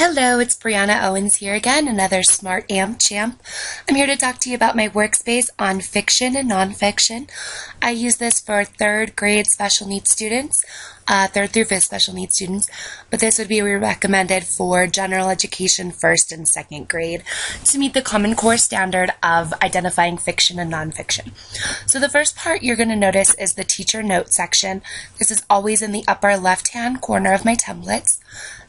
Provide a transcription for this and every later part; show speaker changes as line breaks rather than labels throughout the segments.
Hello, it's Brianna Owens here again, another SMARTamp champ. I'm here to talk to you about my workspace on fiction and nonfiction. I use this for third grade special needs students, third through fifth special needs students, but this would be recommended for general education first and second grade to meet the Common Core standard of identifying fiction and nonfiction. So the first part you're going to notice is the teacher note section. This is always in the upper left-hand corner of my templates.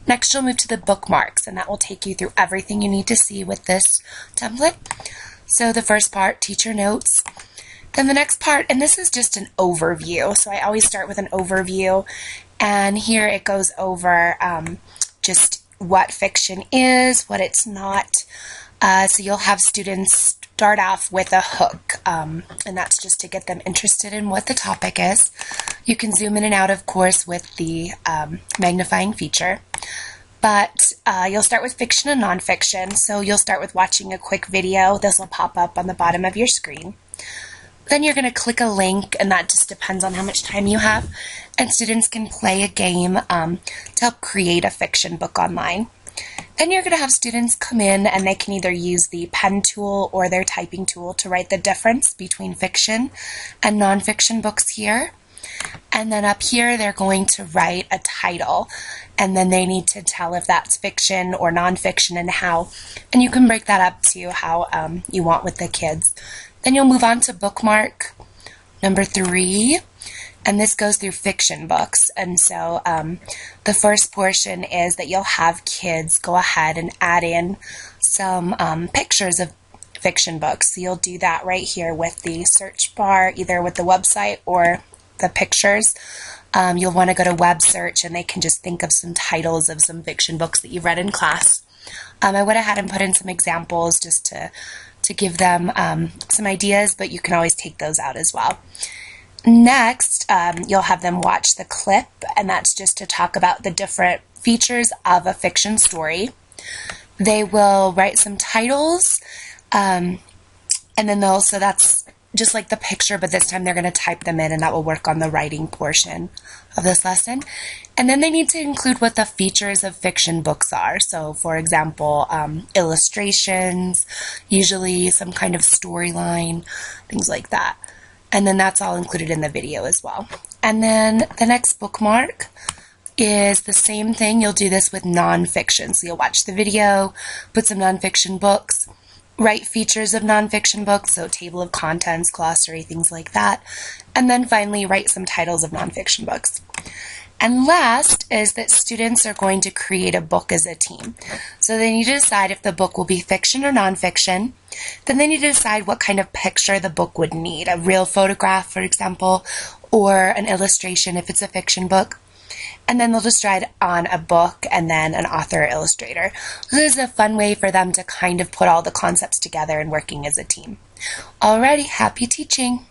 Next, you'll move to the bookmarks, and that will take you through everything you need to see with this template. So the first part, teacher notes. Then the next part, and this is just an overview. So I always start with an overview, and here it goes over just what fiction is, what it's not. So you'll have students start off with a hook, and that's just to get them interested in what the topic is. You can zoom in and out, of course, with the magnifying feature. But you'll start with fiction and nonfiction. So you'll start with watching a quick video. This will pop up on the bottom of your screen. Then you're going to click a link, and that just depends on how much time you have. And students can play a game to help create a fiction book online. Then you're going to have students come in, and they can either use the pen tool or their typing tool to write the difference between fiction and nonfiction books here. And then up here, they're going to write a title, and then they need to tell if that's fiction or nonfiction and how. And you can break that up to how you want with the kids. Then you'll move on to bookmark number 3, and this goes through fiction books. And so the first portion is that you'll have kids go ahead and add in some pictures of fiction books. So you'll do that right here with the search bar, either with the website or the pictures. You'll want to go to web search, and they can just think of some titles of some fiction books that you've read in class. I went ahead and put in some examples just to give them some ideas, but you can always take those out as well. Next, you'll have them watch the clip, and that's just to talk about the different features of a fiction story. They will write some titles, and then so that's just like the picture, but this time they're going to type them in, and that will work on the writing portion of this lesson. And then they need to include what the features of fiction books are. So, for example, illustrations, usually some kind of storyline, things like that. And then that's all included in the video as well. And then the next bookmark is the same thing. You'll do this with nonfiction. So you'll watch the video, put some nonfiction books, write features of nonfiction books, so table of contents, glossary, things like that. And then finally write some titles of nonfiction books. And last is that students are going to create a book as a team. So they need to decide if the book will be fiction or nonfiction. Then they need to decide what kind of picture the book would need, a real photograph, for example, or an illustration if it's a fiction book. And then they'll decide on a book and then an author or illustrator. This is a fun way for them to kind of put all the concepts together and working as a team. Alrighty, happy teaching!